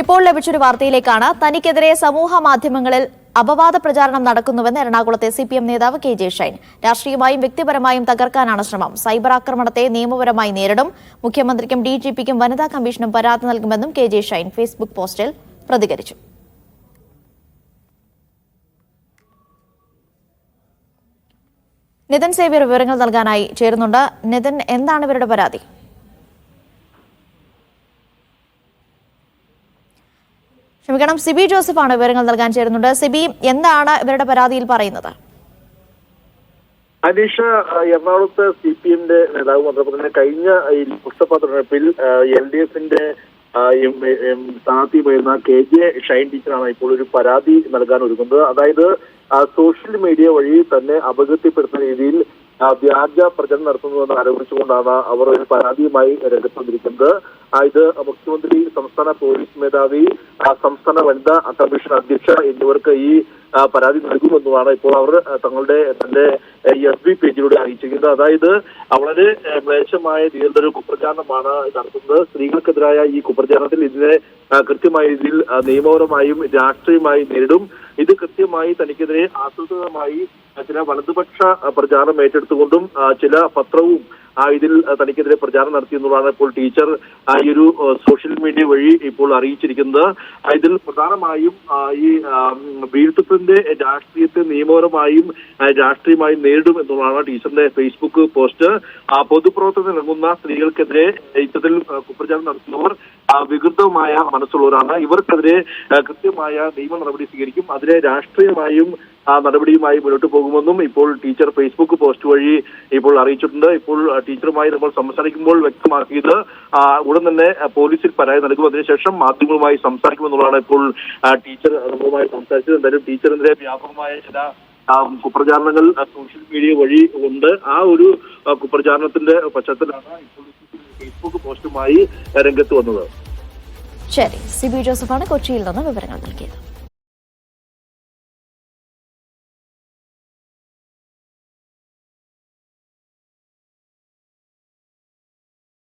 ഇപ്പോൾ ലഭിച്ചൊരു വാർത്തയിലേക്കാണ്. തനിക്കെതിരെ സമൂഹ മാധ്യമങ്ങളിൽ അപവാദ പ്രചാരണം നടക്കുന്നുവെന്ന് എറണാകുളത്തെ CPM നേതാവ് KJ ഷൈൻ. രാഷ്ട്രീയമായും വ്യക്തിപരമായും തകർക്കാനാണ് ശ്രമം. സൈബർ ആക്രമണത്തെ നിയമപരമായി നേരിടും. മുഖ്യമന്ത്രിക്കും DGPക്കും വനിതാ കമ്മീഷനും പരാതി നൽകുമെന്നും KJ ഷൈൻ ഫേസ്ബുക്ക് പോസ്റ്റിൽ പ്രതികരിച്ചു. നിതിൻ സേവ്യർ വിവരങ്ങൾ നൽകാനായി ചേരുന്നുണ്ട്. നിതിൻ, എന്താണ് ഇവരുടെ പരാതി? ക്ഷമിക്കണം, സിബി ജോസഫാണ് വിവരങ്ങൾ നൽകാൻ ചേരുന്നുണ്ട്. സിബി, എന്താണ് ഇവരുടെ പരാതിയിൽ പറയുന്നത്? അനീഷ, എറണാകുളത്ത് CPMന്റെ നേതാവ് മാത്രമല്ല കഴിഞ്ഞ ലോക്സഭാ തെരഞ്ഞെടുപ്പിൽ LDFന്റെ സ്ഥാനാർത്ഥിയുമായിരുന്ന KJ ഷൈൻ ടീച്ചറാണ് ഇപ്പോൾ ഒരു പരാതി നൽകാൻ ഒരുങ്ങുന്നത്. അതായത് സോഷ്യൽ മീഡിയ വഴി തന്നെ അപകീർത്തിപ്പെടുത്തുന്ന രീതിയിൽ വ്യാജ പ്രചരണം നടത്തുന്നുവെന്ന് ആരോപിച്ചുകൊണ്ടാണ് അവർ ഒരു പരാതിയുമായി രംഗത്ത് വന്നിരിക്കുന്നത്. ഇത് മുഖ്യമന്ത്രി, സംസ്ഥാന പോലീസ് മേധാവി, സംസ്ഥാന വനിതാ കമ്മീഷൻ അധ്യക്ഷ എന്നിവർക്ക് ഈ പരാതി നൽകുമെന്നുമാണ് ഇപ്പോൾ അവർ തന്റെ FB പേജിലൂടെ അറിയിച്ചിരിക്കുന്നത്. അതായത് വളരെ മ്ലേച്ഛമായ രീതിയിലൊരു കുപ്രചാരണമാണ് നടത്തുന്നത്. സ്ത്രീകൾക്കെതിരായ ഈ കുപ്രചാരണത്തിൽ ഇതിനെ കൃത്യമായ രീതിയിൽ നിയമപരമായും രാഷ്ട്രീയമായും നേരിടും. ഇത് കൃത്യമായി തനിക്കെതിരെ ആസൂത്രിതമായി ചില വലതുപക്ഷ പ്രചാരണം ഏറ്റെടുത്തുകൊണ്ടും ചില പത്രവും ഇതിൽ തനിക്കെതിരെ പ്രചാരണം നടത്തിയെന്നുള്ളതാണ് ഇപ്പോൾ ടീച്ചർ ഈ ഒരു സോഷ്യൽ മീഡിയ വഴി ഇപ്പോൾ അറിയിച്ചിരിക്കുന്നത്. ഇതിൽ പ്രധാനമായും ഈ വീഴ്ത്തത്തിന്റെ രാഷ്ട്രീയത്തെ നിയമപരമായും രാഷ്ട്രീയമായും നേരിടും എന്നുള്ളതാണ് ടീച്ചറിന്റെ ഫേസ്ബുക്ക് പോസ്റ്റ്. പൊതുപ്രവർത്തനം നൽകുന്ന സ്ത്രീകൾക്കെതിരെ ഇത്തരത്തിൽ കുപ്രചാരണം നടത്തുന്നവർ വികൃതമായ മനസ്സുള്ളവരാണ്. ഇവർക്കെതിരെ കൃത്യമായ നിയമ നടപടി സ്വീകരിക്കും. അതിനെ രാഷ്ട്രീയമായും നടപടിയുമായി മുന്നോട്ട് പോകുമെന്നും ഇപ്പോൾ ടീച്ചർ ഫേസ്ബുക്ക് പോസ്റ്റ് വഴി ഇപ്പോൾ അറിയിച്ചിട്ടുണ്ട്. ഇപ്പോൾ ടീച്ചറുമായി നമ്മൾ സംസാരിക്കുമ്പോൾ വ്യക്തമാക്കിയത് ഉടൻ തന്നെ പോലീസിൽ പരാതി നൽകും. അതിനുശേഷം മാധ്യമങ്ങളുമായി സംസാരിക്കുമെന്നുള്ളതാണ് ഇപ്പോൾ ടീച്ചർ നമ്മളുമായി സംസാരിച്ചത്. എന്തായാലും ടീച്ചറിനെതിരെ വ്യാപകമായ ചില കുപ്രചാരണങ്ങൾ സോഷ്യൽ മീഡിയ വഴി ഉണ്ട്. ആ ഒരു കുപ്രചാരണത്തിന്റെ പശ്ചാത്തലത്തിലാണ് ഇപ്പോൾ ഫേസ്ബുക്ക് പോസ്റ്റുമായി രംഗത്ത് വന്നത്. ശരി, സിബി ജോസഫാണ് കൊച്ചിയിൽ നിന്ന് വിവരങ്ങൾ നൽകിയത്.